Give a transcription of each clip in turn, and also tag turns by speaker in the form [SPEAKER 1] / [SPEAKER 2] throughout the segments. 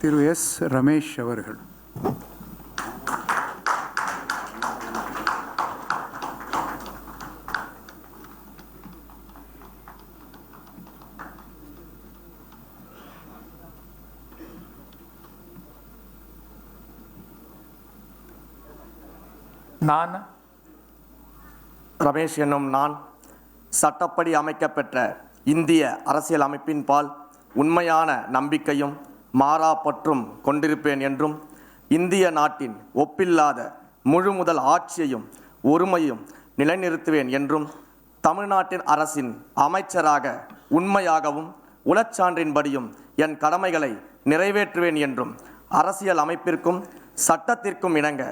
[SPEAKER 1] திரு S Ramesh அவர்கள்.
[SPEAKER 2] நான்
[SPEAKER 3] ரமேஷ் என்னும் நான் சட்டப்படி அமைக்கப்பெற்ற இந்திய அரசியல் அமைப்பின் பால் உண்மையான நம்பிக்கையும் மாறா பற்றும் கொண்டிருப்பேன் என்றும் இந்திய நாட்டின் ஒப்பில்லாத முழு முதல் ஆட்சியையும் ஒருமையும் நிலைநிறுத்துவேன் என்றும் தமிழ்நாட்டின் அரசின் அமைச்சராக உண்மையாகவும் உளச்சான்றின்படியும் என் கடமைகளை நிறைவேற்றுவேன் என்றும் அரசியல் அமைப்பிற்கும் சட்டத்திற்கும் இணங்க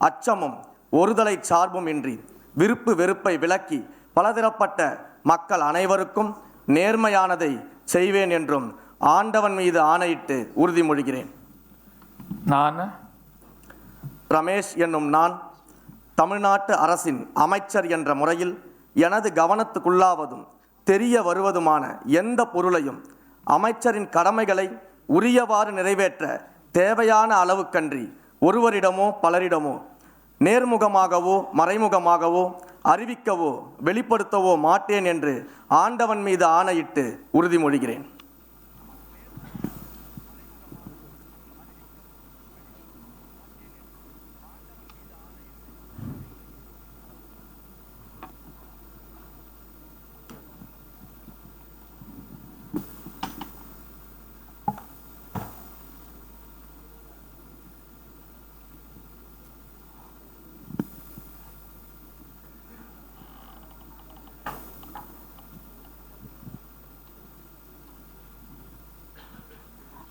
[SPEAKER 3] அச்சமும் ஒருதலை சார்பும் இன்றி விருப்பு வெறுப்பை விலக்கி பலதரப்பட்ட மக்கள் அனைவருக்கும் நேர்மையானதை செய்வேன் என்றும் ஆண்டவன் மீது ஆணையிட்டு உறுதிமொழிகிறேன்.
[SPEAKER 2] நான்
[SPEAKER 3] ரமேஷ் என்னும் நான் தமிழ்நாட்டு அரசின் அமைச்சர் என்ற முறையில் எனது கவனத்துக்குள்ளாவதும் தெரிய வருவதுமான எந்த பொருளையும் அமைச்சரின் கடமைகளை உரியவாறு நிறைவேற்ற தேவையான அளவுக்கன்றி ஒருவரிடமோ பலரிடமோ நேர்முகமாகவோ மறைமுகமாகவோ அறிவிக்கவோ வெளிப்படுத்தவோ மாட்டேன் என்று ஆண்டவன் மீது ஆணையிட்டு உறுதிமொழிகிறேன்.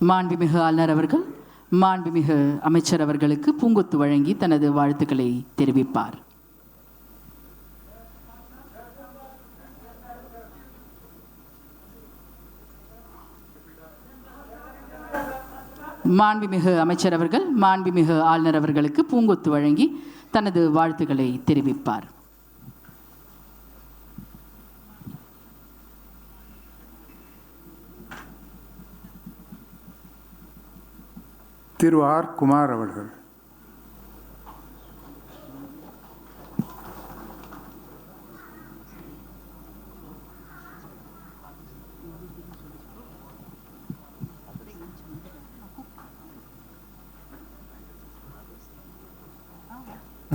[SPEAKER 4] மாண்புமிகு ஆளுநர் அவர்கள் மாண்புமிகு அமைச்சர் அவர்களுக்கு பூங்கொத்து வழங்கி தனது வாழ்த்துக்களை தெரிவிப்பார். மாண்புமிகு அமைச்சர் அவர்கள் மாண்புமிகு ஆளுநர் அவர்களுக்கு பூங்கொத்து வழங்கி தனது வாழ்த்துக்களை தெரிவிப்பார்.
[SPEAKER 1] திரு ஆர் குமார் அவர்கள்.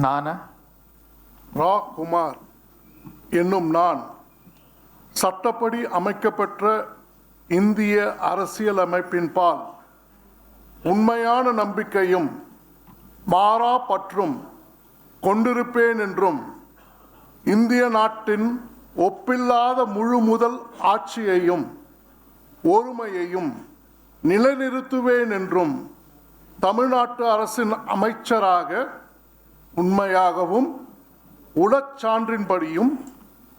[SPEAKER 2] நான்
[SPEAKER 5] ரா குமார் என்னும் நான் சட்டப்படி அமைக்கப்பெற்ற இந்திய அரசியலமைப்பின் பால் உண்மையான நம்பிக்கையும் மாறா பற்றும் கொண்டிருப்பேன் என்றும் இந்திய நாட்டின் ஒப்பில்லாத முழு முதல் ஆட்சியையும் ஒருமையையும் நிலைநிறுத்துவேன் என்றும் தமிழ்நாட்டு அரசின் அமைச்சராக உண்மையாகவும் உளச்சான்றின்படியும்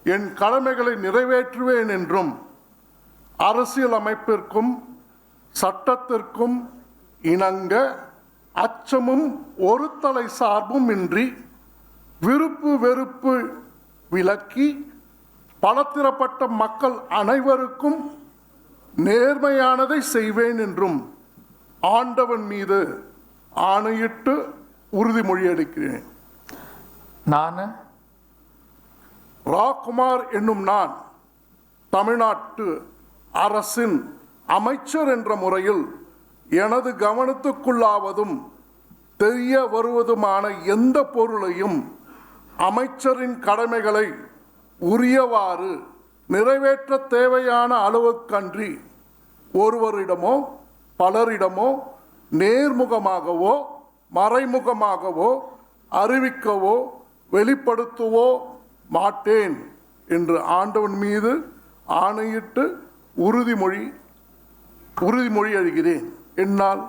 [SPEAKER 5] என் கடமைகளை நிறைவேற்றுவேன் என்றும் அரசியல் அமைப்பிற்கும் சட்டத்திற்கும் இணங்க அச்சமும் ஒருதலை சார்பும் இன்றி விருப்பு வெறுப்பு விலக்கி பலதரப்பட்ட மக்கள் அனைவருக்கும் நேர்மையானதை செய்வேன் என்றும் ஆண்டவன் மீது ஆணையிட்டு உறுதிமொழி அளிக்கிறேன்.
[SPEAKER 2] நான்
[SPEAKER 5] ராகுமார் என்னும் நான் தமிழ்நாட்டு அரசின் அமைச்சர் என்ற முறையில் எனது கவனத்துக்குள்ளாவதும் தெரிய வருவதுமான எந்த பொருளையும் அமைச்சரின் கடமைகளை உரியவாறு நிறைவேற்ற தேவையான அளவுக்கன்றி ஒருவரிடமோ பலரிடமோ நேர்முகமாகவோ மறைமுகமாகவோ அறிவிக்கவோ வெளிப்படுத்தவோ மாட்டேன் என்று ஆண்டவன் மீது ஆணையிட்டு உறுதிமொழி அளிக்கிறேன். என்னால்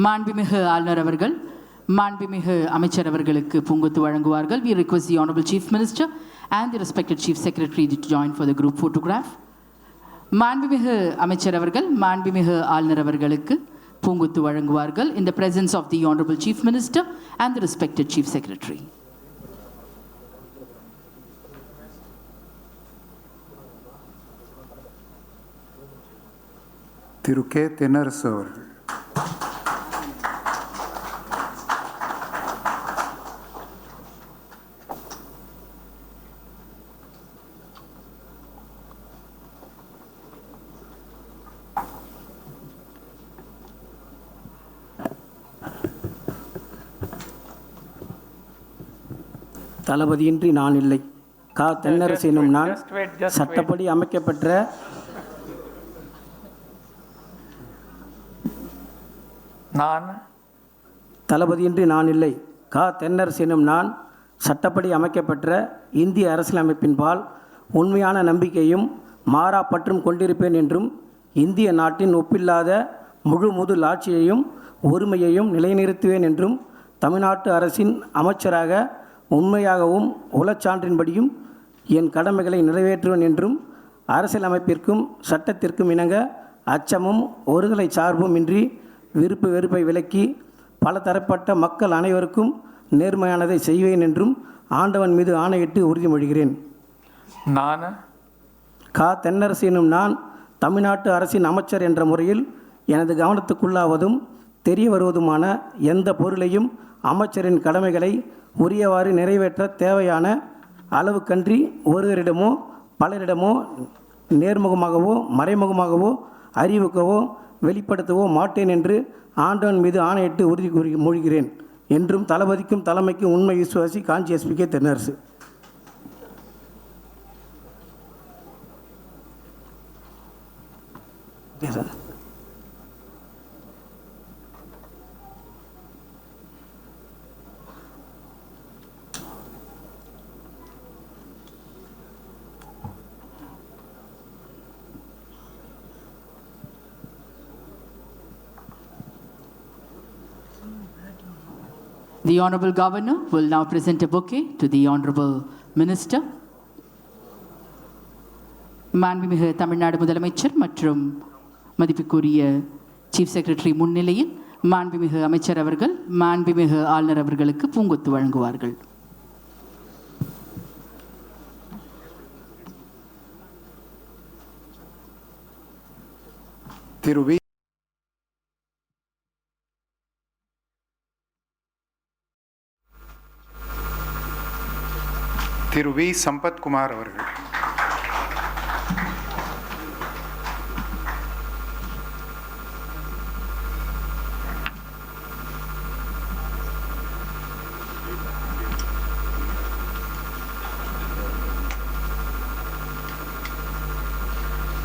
[SPEAKER 4] மாண்புமிகு ஆளுநர் அவர்கள் மாண்புமிகு அமைச்சர் அவர்களுக்கு பூங்கொத்து வழங்குவார்கள். We request the Honorable Chief Minister and the respected Chief Secretary to join for the group photograph. மாண்புமிகு அமைச்சர் அவர்கள் மாண்புமிகு ஆளுநர் அவர்களுக்கு பூங்கொத்து வழங்குவார்கள் in the presence of the Honorable Chief Minister and the respected Chief Secretary.
[SPEAKER 1] Thiru K Thennarasu அவர்கள்.
[SPEAKER 6] தளபதியின்றி நான் இல்லை. கா தென்னரசு எனும் நான்
[SPEAKER 2] Just wait.
[SPEAKER 6] சட்டப்படி அமைக்கப்பெற்ற
[SPEAKER 2] நான்
[SPEAKER 6] தளபதியின்றி நான் இல்லை. கா தென்னரசு எனும் நான் சட்டப்படி அமைக்கப்பெற்ற இந்திய அரசியலமைப்பின் பால் உண்மையான நம்பிக்கையும் மாறா பற்றும் கொண்டிருப்பேன் என்றும் இந்திய நாட்டின் ஒப்பில்லாத முழு முதல் ஆட்சியையும் ஒருமையையும் நிலைநிறுத்துவேன் என்றும் தமிழ்நாட்டு அரசின் அமைச்சராக உண்மையாகவும் உளச்சான்றின்படியும் என் கடமைகளை நிறைவேற்றுவேன் என்றும் அரசியலமைப்பிற்கும் சட்டத்திற்கும் இணங்க அச்சமும் ஒருதலை சார்பும் இன்றி விருப்பு வெறுப்பை விலக்கி பல தரப்பட்ட மக்கள் அனைவருக்கும் நேர்மையானதை செய்வேன் என்றும் ஆண்டவன் மீது ஆணையிட்டு உறுதிமொழிகிறேன்.
[SPEAKER 2] நான்
[SPEAKER 6] கா தென்னரசு எனும் நான் தமிழ்நாட்டு அரசின் அமைச்சர் என்ற முறையில் எனது கவனத்துக்குள்ளாவதும் தெரிய வருவதுமான எந்த பொருளையும் அமைச்சரின் கடமைகளை உரியவாறு நிறைவேற்ற தேவையான அளவுக்கன்றி ஒருவரிடமோ பலரிடமோ நேர்முகமாகவோ மறைமுகமாகவோ அறிவிக்கவோ வெளிப்படுத்தவோ மாட்டேன் என்று ஆண்டவன் மீது ஆணையிட்டு உறுதி மொழிகிறேன் என்றும் தளபதிக்கும் தலைமைக்கும் உண்மை விசுவாசி Kanchi SP K Thennarasu.
[SPEAKER 4] The Honorable Governor will now present a bouquet to the Honorable Minister. மாண்புமிகு தமிழ்நாடு முதலமைச்சர் மற்றும் மதிப்புக்குரிய சீஃப் செக்ரட்டரி முன்னிலையில் மாண்புமிகு அமைச்சர் அவர்கள் மாண்புமிகு ஆளுநர் அவர்களுக்கு பூங்கொத்து வழங்குவார்கள்.
[SPEAKER 1] திரு வி சம்பத்குமார் அவர்கள்.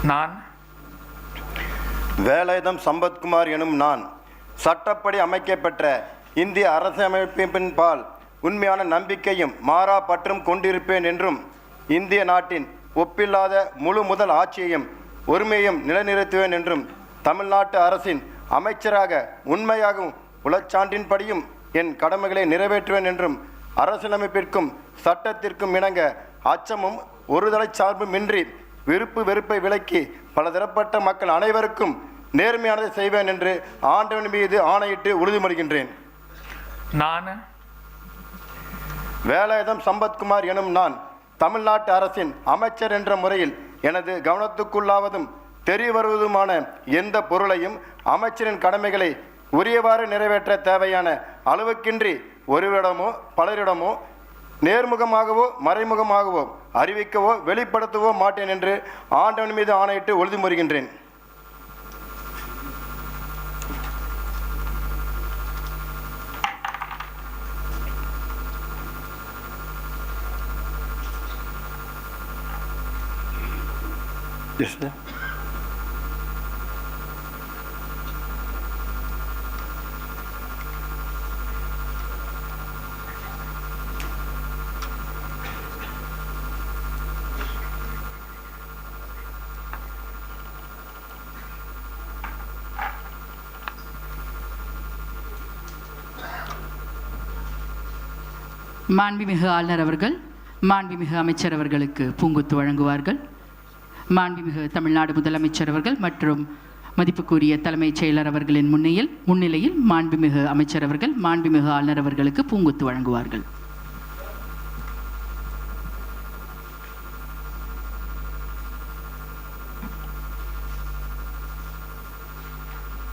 [SPEAKER 2] நான்
[SPEAKER 7] வேலாயுதம் சம்பத்குமார் எனும் நான் சட்டப்படி அமைக்கப்பெற்ற இந்திய அரசியலமைப்பின் பால் உண்மையான நம்பிக்கையும் மாறா பற்றும் கொண்டிருப்பேன் என்றும் இந்திய நாட்டின் ஒப்பில்லாத முழு முதல் ஆட்சியையும் ஒருமையையும் நிலைநிறுத்துவேன் என்றும் தமிழ்நாட்டு அரசின் அமைச்சராக உண்மையாகவும் உளச்சான்றின்படியும் என் கடமைகளை நிறைவேற்றுவேன் என்றும் அரசியலமைப்பிற்கும் சட்டத்திற்கும் இணங்க அச்சமும் ஒருதலை சார்புமின்றி விருப்பு வெறுப்பை விலக்கி பல தரப்பட்ட மக்கள் அனைவருக்கும் நேர்மையானதை செய்வேன் என்று ஆண்டவன் மீது ஆணையிட்டு உறுதிமொழிகின்றேன்.
[SPEAKER 2] நான்
[SPEAKER 7] வேலாயுதம் சம்பத்குமார் எனும் நான் தமிழ்நாட்டு அரசின் அமைச்சர் என்ற முறையில் எனது கவனத்துக்குள்ளாவதும் தெரிய வருவதுமான எந்த பொருளையும் அமைச்சரின் கடமைகளை உரியவாறு நிறைவேற்ற தேவையான அளவுக்கின்றி ஒருவரிடமோ பலரிடமோ நேர்முகமாகவோ மறைமுகமாகவோ அறிவிக்கவோ வெளிப்படுத்தவோ மாட்டேன் என்று ஆண்டவன் மீது ஆணையிட்டு உறுதிமொழிகின்றேன். Yes, sir.
[SPEAKER 4] மாண்புமிகு ஆளுநர் அவர்கள் மாண்புமிகு அமைச்சர் அவர்களுக்கு பூங்கொத்து வழங்குவார்கள். மாண்புமிகு தமிழ்நாடு முதலமைச்சர் அவர்கள் மற்றும் மதிப்புக்குரிய தலைமைச் செயலர் அவர்களின் முன்னிலையில் மாண்புமிகு அமைச்சர் அவர்கள் மாண்புமிகு ஆளுநர் அவர்களுக்கு பூங்கொத்து வழங்குவார்கள்.